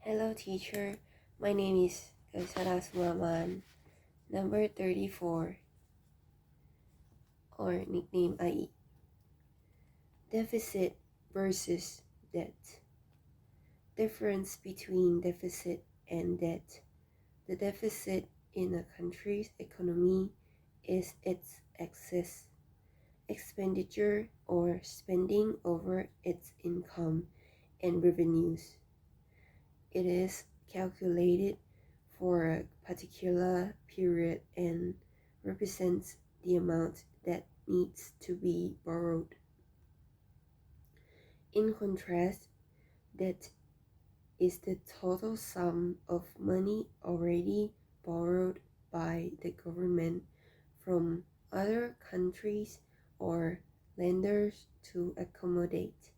Hello teacher, my name is Kawisara number 34, or nickname IE. Deficit versus debt. Difference between deficit and debt. The deficit in a country's economy is its excess expenditure or spending over its income and revenues. It is calculated for a particular period and represents the amount that needs to be borrowed. In contrast, debt is the total sum of money already borrowed by the government from other countries or lenders to accommodate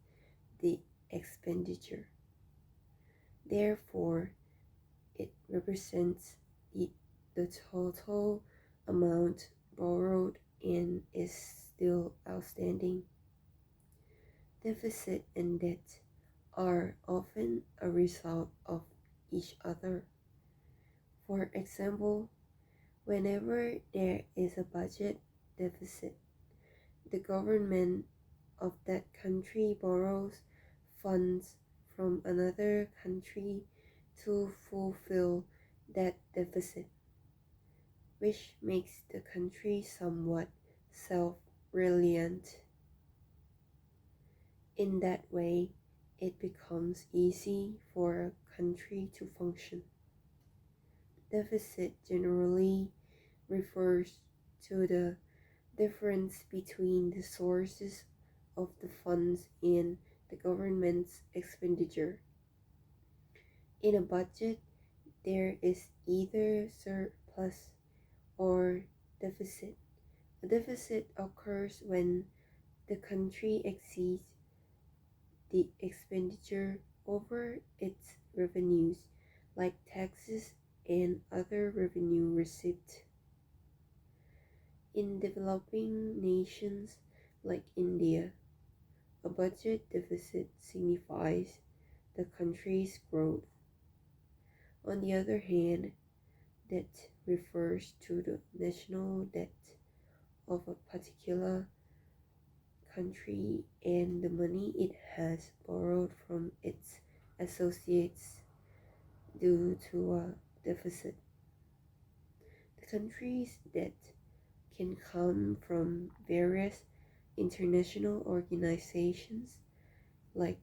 the expenditure. Therefore, it represents the total amount borrowed and is still outstanding. Deficit and debt are often a result of each other. For example, whenever there is a budget deficit, the government of that country borrows funds from another country to fulfill that deficit, which makes the country somewhat self-reliant. In that way, it becomes easy for a country to function. Deficit generally refers to the difference between the sources of the funds and the government's expenditure. In a budget, there is either surplus or deficit. A deficit occurs when the country exceeds the expenditure over its revenues, like taxes and other revenue received. In developing nations like India, a budget deficit signifies the country's growth. On the other hand, debt refers to the national debt of a particular country and the money it has borrowed from its associates due to a deficit. The country's debt can come from various international organizations like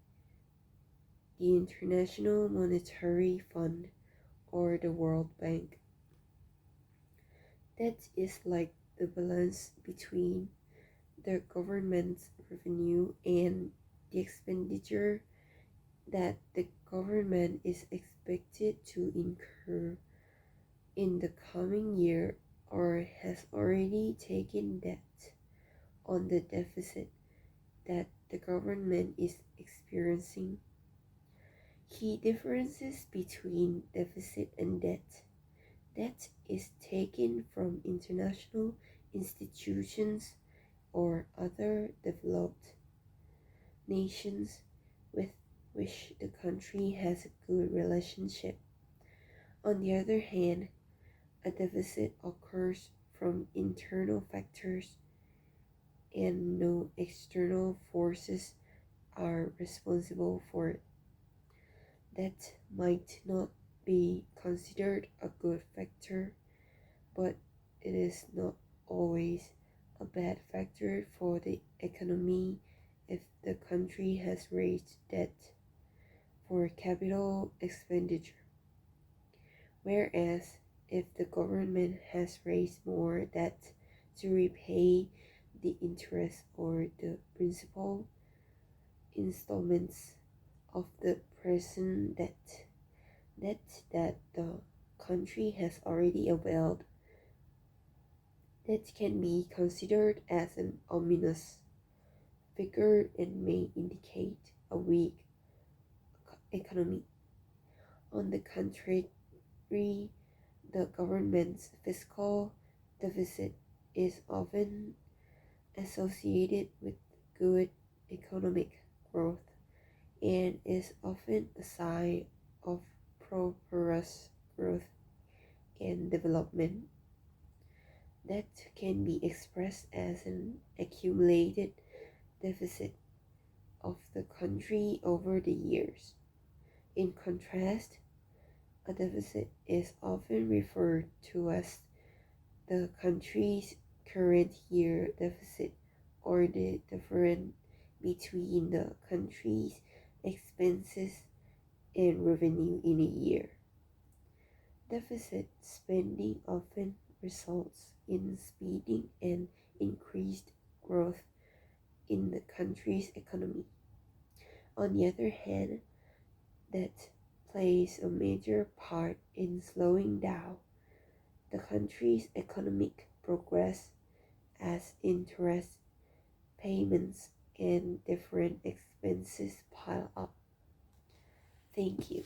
the International Monetary Fund or the World Bank. Debt is like the balance between the government's revenue and the expenditure that the government is expected to incur in the coming year or has already taken debt on the deficit that the government is experiencing. Key differences between deficit and debt. Debt is taken from international institutions or other developed nations with which the country has a good relationship. On the other hand, a deficit occurs from internal factors and no external forces are responsible for it. That might not be considered a good factor, but it is not always a bad factor for the economy if the country has raised debt for capital expenditure. Whereas if the government has raised more debt to repay the interest or the principal installments of the present debt that the country has already availed, that can be considered as an ominous figure and may indicate a weak economy. On the contrary, the government's fiscal deficit is often associated with good economic growth and is often a sign of prosperous growth and development that can be expressed as an accumulated deficit of the country over the years. In contrast, a deficit is often referred to as the country's current year deficit or the difference between the country's expenses and revenue in a year. Deficit spending often results in speeding and increased growth in the country's economy. On the other hand, that plays a major part in slowing down the country's economic progress as interest payments and different expenses pile up. Thank you.